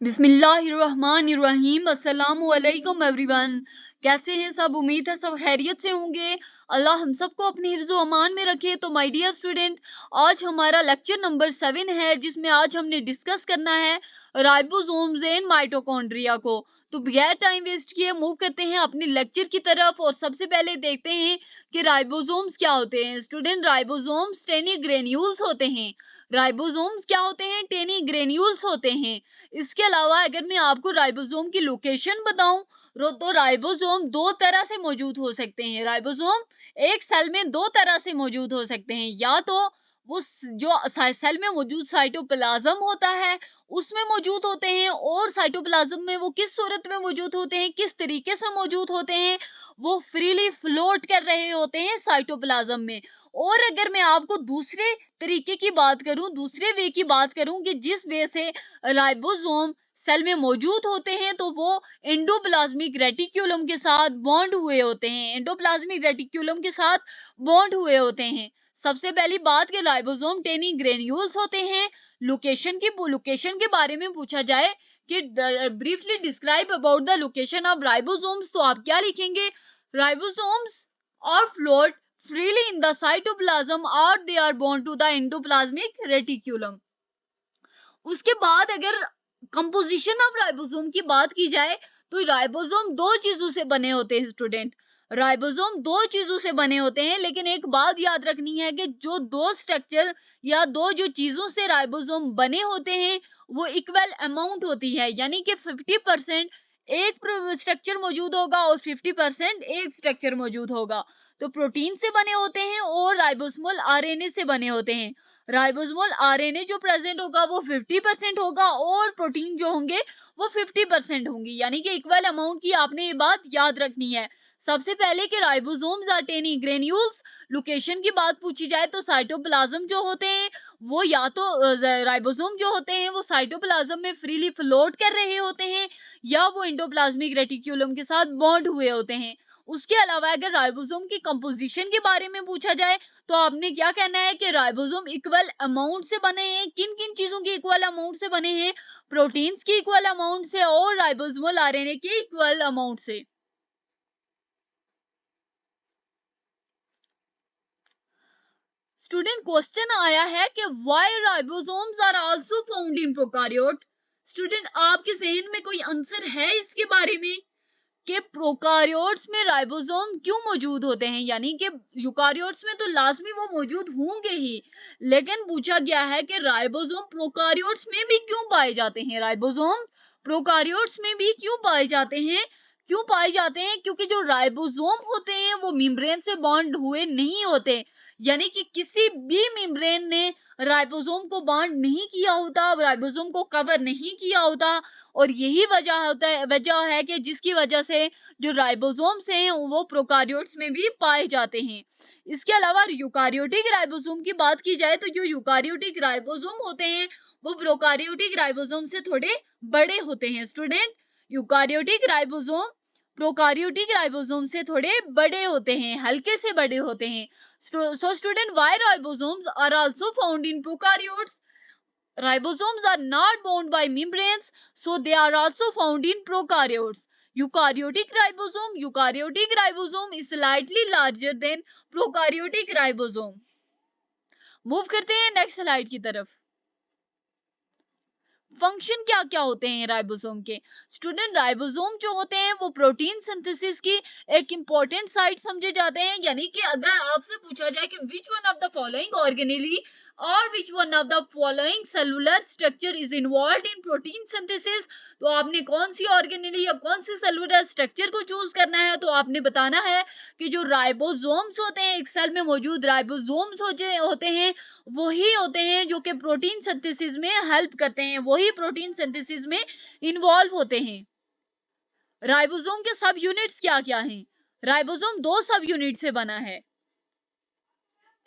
बिस्मिल्लाहिर्रहमानिर्रहीम। अस्सलामु अलैकुम एवरीवन। कैसे हैं सब? उम्मीद है सब खैरियत से होंगे। अल्लाह हम सबको अपने हिफ्ज़ व अमान में रखे। तो माय डियर स्टूडेंट, आज हमारा लेक्चर नंबर 7 है, जिसमें आज हमने डिस्कस करना है राइबोसोम्स एंड माइटोकॉन्ड्रिया को। तो बगैर टाइम वेस्ट किए मूव करते हैं अपने लेक्चर की तरफ और सबसे पहले देखते हैं कि राइबोसोम्स क्या होते हैं। स्टूडेंट, राइबोसोम्स टेनी ग्रेन्यूल्स होते हैं। राइबोसोम्स क्या होते हैं? टेनी ग्रेन्यूल्स होते हैं। इसके अलावा अगर मैं आपको राइबोसोम की लोकेशन बताऊं तो राइबोसोम दो तरह से मौजूद हो सकते हैं। राइबोसोम एक सेल में दो तरह से मौजूद हो सकते हैं। या तो वो जो सेल में मौजूद साइटोप्लाज्म होता है उसमें मौजूद होते हैं, और साइटोप्लाज्म में वो किस सूरत में मौजूद होते हैं, किस तरीके से मौजूद होते हैं, वो फ्रीली फ्लोट कर रहे होते हैं साइटोप्लाज्म में। और अगर मैं आपको दूसरे तरीके की बात करूं, दूसरे वे की बात करूं कि जिस वे से राइबोसोम सेल में मौजूद होते हैं, तो वो एंडोप्लाज्मिक रेटिक्यूलम के साथ बॉन्ड हुए होते हैं। एंडोप्लाज्मिक रेटिक्यूलम के साथ बॉन्ड हुए होते हैं। सबसे पहली बात कि राइबोसोम टेनी ग्रेन्यूल्स होते हैं। लोकेशन के बारे में पूछा जाए कि briefly describe about the location of ribosomes, तो आप क्या लिखेंगे? Ribosomes are float freely in the cytoplasm or they are bound to the endoplasmic reticulum. उसके बाद अगर कंपोजिशन ऑफ राइबोसोम की बात की जाए तो राइबोसोम दो चीजों से बने होते हैं। स्टूडेंट, राइबोसोम दो चीजों से बने होते हैं, लेकिन एक बात याद रखनी है कि जो दो स्ट्रक्चर या दो जो चीजों से राइबोसोम बने होते हैं वो इक्वल अमाउंट होती है। यानी कि 50% एक स्ट्रक्चर मौजूद होगा और 50% एक स्ट्रक्चर मौजूद होगा। तो प्रोटीन से बने होते हैं और राइबोसोमल आरएनए से बने होते हैं। राइबोसोमल आरएनए जो प्रेजेंट होगा वो 50% होगा और प्रोटीन जो होंगे वो 50% होंगी। यानी कि इक्वल अमाउंट की आपने ये बात याद रखनी है। सबसे पहले कि ribosomes are tiny granules. Location की बात पूछी जाए तो साइटोप्लाज्म जो होते हैं वो या तो राइबोसोम जो होते हैं वो साइटोप्लाज्म में फ्रीली फ्लोट कर रहे होते हैं या वो एंडोप्लाज्मिक रेटिक्यूलम के साथ बॉन्ड हुए होते हैं। उसके अलावा अगर राइबोसोम की कंपोजिशन के बारे में पूछा जाए तो आपने क्या कहना है कि राइबोसोम इक्वल अमाउंट से बने हैं। किन किन चीजों के इक्वल अमाउंट से बने हैं? प्रोटीन्स की इक्वल अमाउंट से और राइबोसोमल आरएनए के इक्वल अमाउंट से। स्टूडेंट, क्वेश्चन आया है कि why ribosomes are also found in prokaryote. Student, आपके जहन में कोई आंसर है इसके बारे में कि प्रोकारियोट्स में राइबोसोम क्यों मौजूद होते हैं? यानी कि यूकारियोट्स में तो लाजमी वो मौजूद होंगे ही, लेकिन पूछा गया है कि राइबोसोम प्रोकारियोट्स में भी क्यों पाए जाते हैं? राइबोसोम प्रोकारियोट्स में भी क्यों पाए जाते हैं? क्यों पाए जाते हैं? क्योंकि जो राइबोसोम होते हैं वो मेम्ब्रेन से बॉन्ड हुए नहीं होते। यानी कि किसी भी मेम्ब्रेन ने राइबोसोम को बॉन्ड नहीं किया होता, राइबोसोम को कवर नहीं किया होता। और यही वजह है कि जिसकी वजह से जो राइबोसोम्स हैं वो प्रोकारियोट्स में भी पाए जाते हैं। इसके अलावा यूकारियोटिक राइबोसोम की बात की जाए तो जो यूकारियोटिक राइबोसोम होते हैं वो प्रोकारियोटिक राइबोसोम से थोड़े बड़े होते हैं। स्टूडेंट, यूकारियोटिक राइबोसोम प्रोकारियोटिक राइबोसोम से थोड़े बड़े होते हैं, हल्के से बड़े होते हैं। So student, why ribosomes are also found in prokaryotes? Ribosomes are not bound by membranes, so they are also found in prokaryotes. Eukaryotic ribosome is slightly larger than prokaryotic ribosome. Move करते हैं next slide की तरफ। Function क्या क्या होते हैं ribosome के? Student, ribosome जो होते हैं वो प्रोटीन सिंथेसिस की एक इंपॉर्टेंट साइट समझे जाते हैं। यानी कि अगर आपसे पूछा जाए कि which one of the following organelle or which one of the following cellular structure is involved in protein synthesis, तो आपने कौन सी ऑर्गेनेली या कौन सी सेलुलर स्ट्रक्चर को चूज करना है? तो आपने बताना है कि जो राइबोसोम्स होते हैं, एक सेल में मौजूद राइबोसोम्स होते हैं, वही होते हैं जो कि प्रोटीन सिंथेसिस में हेल्प करते हैं, वही प्रोटीन सिंथेसिस में इन्वॉल्व होते हैं। राइबोसोम के सब यूनिट्स क्या क्या हैं? राइबोसोम दो सब यूनिट से बना है,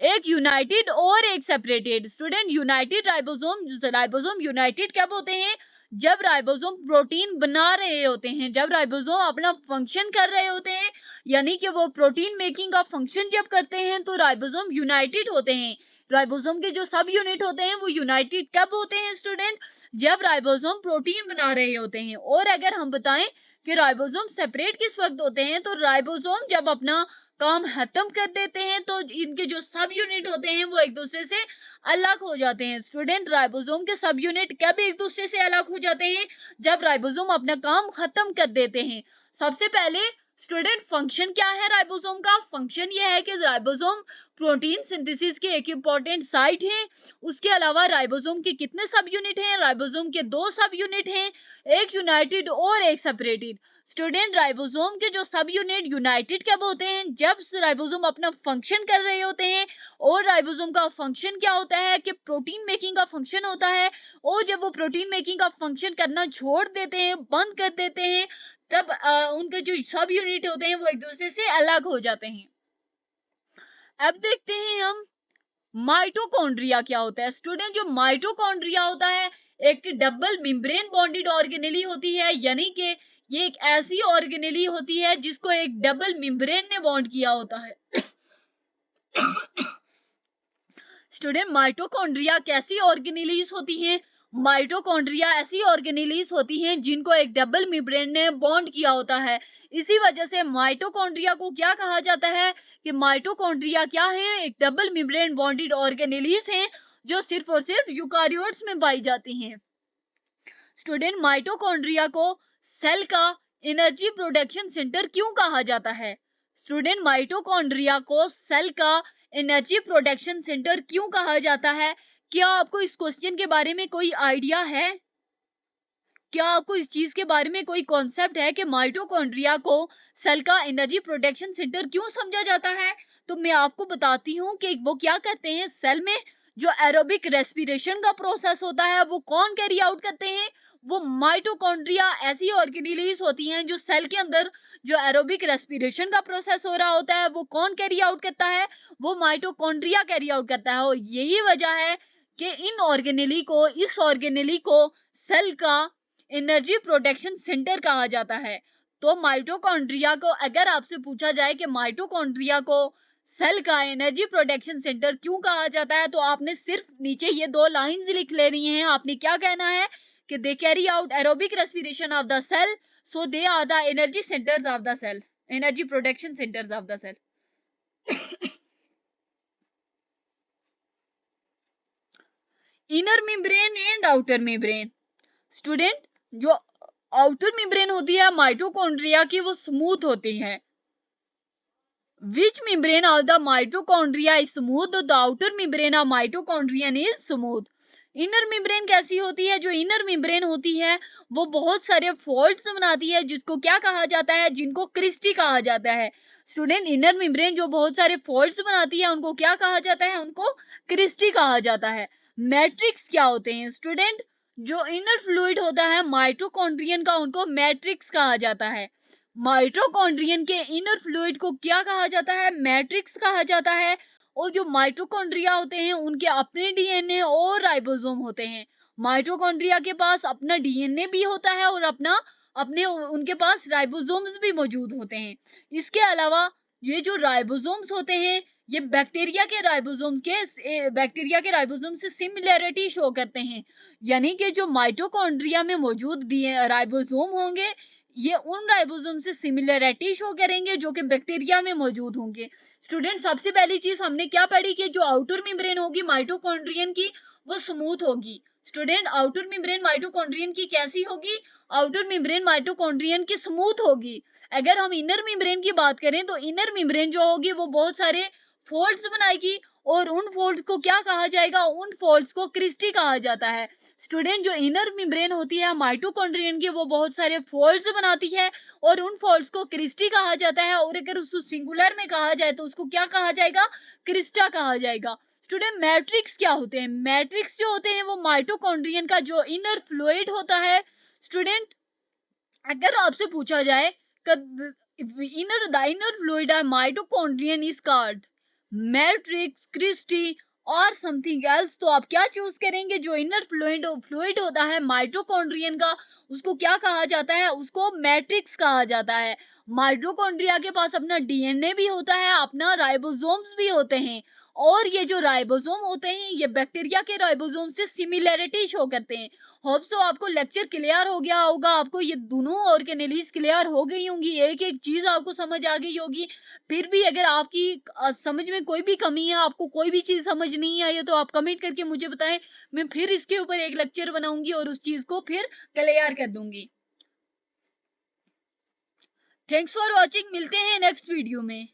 एक यूनाइटेड और एक separated. Student, United ribosome United कब होते हैं? जब राइबोसोम प्रोटीन बना रहे होते हैं, जब राइबोसोम अपना फंक्शन कर रहे होते हैं, यानी कि वो प्रोटीन मेकिंग का फंक्शन जब करते हैं तो राइबोसोम यूनाइटेड होते हैं। राइबोसोम के जो सब यूनिट होते हैं वो यूनाइटेड कब होते हैं स्टूडेंट? जब राइबोसोम प्रोटीन बना रहे होते हैं। और अगर हम बताएं कि राइबोसोम सेपरेट किस वक्त होते हैं, तो राइबोसोम जब अपना काम खत्म कर देते हैं तो इनके जो सब यूनिट होते हैं वो एक दूसरे से अलग हो जाते हैं। स्टूडेंट, राइबोसोम के सब यूनिट कब एक दूसरे से अलग हो जाते हैं? जब राइबोसोम अपना काम खत्म कर देते हैं। सबसे पहले स्टूडेंट, फंक्शन क्या है राइबोसोम का? फंक्शन ये है कि राइबोसोम प्रोटीन सिंथेसिस की एक इंपॉर्टेंट साइट है। उसके अलावा राइबोसोम के कितने सब यूनिट हैं? राइबोसोम के 2 सब यूनिट हैं, एक यूनाइटेड और एक सेपरेटेड। स्टूडेंट, राइबोसोम के जो सब यूनिट यूनाइटेड कब होते हैं? जब राइबोसोम अपना फंक्शन कर रहे होते हैं। और राइबोसोम का फंक्शन क्या होता है कि प्रोटीन मेकिंग का फंक्शन होता है। और जब वो प्रोटीन मेकिंग का फंक्शन करना छोड़ देते हैं, बंद कर देते हैं, तब उनके जो सब यूनिट होते हैं वो एक दूसरे से अलग हो जाते हैं। अब देखते हैं हम माइटोकॉन्ड्रिया क्या होता है। स्टूडेंट, जो माइटोकॉन्ड्रिया होता है एक डबल मेम्ब्रेन बॉन्डेड ऑर्गेनेली होती है, यानी कि ये एक ऐसी ऑर्गेनेली होती है जिसको एक डबल मेम्ब्रेन ने बॉन्ड किया होता है। स्टूडेंट, माइटोकॉन्ड्रिया कैसी ऑर्गेनेलीज होती हैं? माइटोकॉन्ड्रिया ऐसी ऑर्गेनेलीज होती हैं जिनको एक डबल मेम्ब्रेन ने बॉन्ड किया होता है। इसी वजह से माइटोकॉन्ड्रिया को क्या कहा जाता है कि माइटोकॉन्ड्रिया क्या है? एक डबल मेम्ब्रेन बॉन्डेड ऑर्गेनेलीज हैं जो सिर्फ और सिर्फ यूकारियोट्स में पाई जाती हैं। स्टूडेंट, माइटोकॉन्ड्रिया को सेल का एनर्जी प्रोडक्शन सेंटर क्यों कहा जाता है? स्टूडेंट, माइटोकॉन्ड्रिया को सेल का एनर्जी प्रोडक्शन सेंटर क्यों कहा जाता है? क्या आपको इस क्वेश्चन के बारे में कोई आइडिया है? क्या आपको इस चीज के बारे में कोई कॉन्सेप्ट है कि माइटोकॉन्ड्रिया को सेल का एनर्जी प्रोडक्शन सेंटर क्यों समझा जाता है? तो मैं आपको बताती हूँ कि वो क्या करते हैं। सेल में जो एरोबिक रेस्पिरेशन का प्रोसेस होता है वो कौन कैरी आउट करते हैं? वो माइटोकॉन्ड्रिया ऐसी ऑर्गेनेलीज होती हैं जो सेल के अंदर जो एरोबिक रेस्पिरेशन का प्रोसेस हो रहा होता है वो कौन कैरी आउट करता है? वो माइटोकॉन्ड्रिया कैरी आउट करता है। और यही वजह है कि इस ऑर्गेनेली को सेल का एनर्जी प्रोडक्शन सेंटर कहा जाता है। तो माइटोकॉन्ड्रिया को अगर आपसे पूछा जाए कि माइटोकॉन्ड्रिया को सेल का एनर्जी प्रोडक्शन सेंटर क्यों कहा जाता है, तो आपने सिर्फ नीचे ये 2 लाइंस लिख लेनी है। आपने क्या कहना है कि they carry out aerobic respiration of the cell, so they are the energy centres of the cell, energy production centres of the cell. Inner membrane and outer membrane. Student, जो आउटर मेम्ब्रेन होती है mitochondria की वो smooth होती है। Which membrane of the mitochondria is smooth? The outer membrane of mitochondrion is smooth. Inner membrane कैसी होती है? जो इनर मेम्ब्रेन होती है वो बहुत सारे फोल्ड्स बनाती है जिसको क्या कहा जाता है? जिनको क्रिस्टी कहा जाता है। स्टूडेंट, इनर मेम्ब्रेन जो बहुत सारे फोल्ड्स बनाती है उनको क्या कहा जाता है? उनको क्रिस्टी कहा जाता है। मैट्रिक्स क्या होते हैं? स्टूडेंट, जो इनर फ्लूइड होता है माइटोकॉन्ड्रियन का उनको मैट्रिक्स कहा जाता है। माइटोकॉन्ड्रियन के इनर फ्लूइड को क्या कहा जाता है? मैट्रिक्स कहा जाता है। और जो माइटोकॉन्ड्रिया होते हैं उनके अपने डीएनए और राइबोसोम होते हैं। माइटोकॉन्ड्रिया के पास अपना डीएनए भी होता है और उनके पास राइबोसोम्स भी मौजूद होते हैं। इसके अलावा ये जो राइबोसोम्स होते हैं ये बैक्टीरिया के राइबोसोम से सिमिलरिटी शो करते हैं, यानी कि जो माइटोकॉन्ड्रिया में मौजूद राइबोसोम होंगे ये उन राइबोसोम से सिमिलरिटी शो करेंगे जो कि बैक्टीरिया में मौजूद होंगे। स्टूडेंट, सबसे पहली चीज हमने क्या पढ़ी कि जो आउटर मेम्ब्रेन होगी माइटोकॉन्ड्रियन की वो स्मूथ होगी। स्टूडेंट, आउटर मेम्ब्रेन माइटोकॉन्ड्रियन की कैसी होगी? आउटर मेम्ब्रेन माइटोकॉन्ड्रियन की स्मूथ होगी। अगर हम इनर मेम्ब्रेन की बात करें तो इनर मेम्ब्रेन जो होगी वो बहुत सारे फोल्ड्स बनाएगी और उन फोल्ड्स को क्या कहा जाएगा? उन फोल्ड्स को क्रिस्टी कहा जाता है। स्टूडेंट, जो इनर मेम्ब्रेन होती है माइटोकॉन्ड्रियन की वो बहुत सारे फोल्ड्स बनाती है और उन फोल्ड्स को क्रिस्टी कहा जाता है। और अगर उसको सिंगुलर में कहा जाए तो उसको क्या कहा जाएगा? क्रिस्टा कहा जाएगा। स्टूडेंट, मैट्रिक्स क्या होते हैं? मैट्रिक्स जो होते हैं वो माइटोकॉन्ड्रियन का जो इनर फ्लूइड होता है। स्टूडेंट, अगर आपसे पूछा जाए inner fluid mitochondrion is called matrix, cristae और समथिंग एल्स, तो आप क्या चूज करेंगे? जो इनर फ्लूइड होता है माइटोकॉन्ड्रियन का उसको क्या कहा जाता है? उसको मैट्रिक्स कहा जाता है। माइटोकॉन्ड्रिया के पास अपना डीएनए भी होता है, अपना राइबोसोम्स भी होते हैं और ये जो राइबोसोम होते हैं ये बैक्टीरिया के राइबोसोम से सिमिलैरिटी शो करते हैं। होप सो आपको लेक्चर क्लियर हो गया होगा, आपको ये दोनों ऑर्गेनेलीज क्लियर हो गई होंगी, एक एक चीज आपको समझ आ गई होगी। फिर भी अगर आपकी समझ में कोई भी कमी है, आपको कोई भी चीज समझ नहीं आई है, तो आप कमेंट करके मुझे बताएं, मैं फिर इसके ऊपर एक लेक्चर बनाऊंगी और उस चीज को फिर क्लियर कर दूंगी। थैंक्स फॉर वॉचिंग, मिलते हैं नेक्स्ट वीडियो में।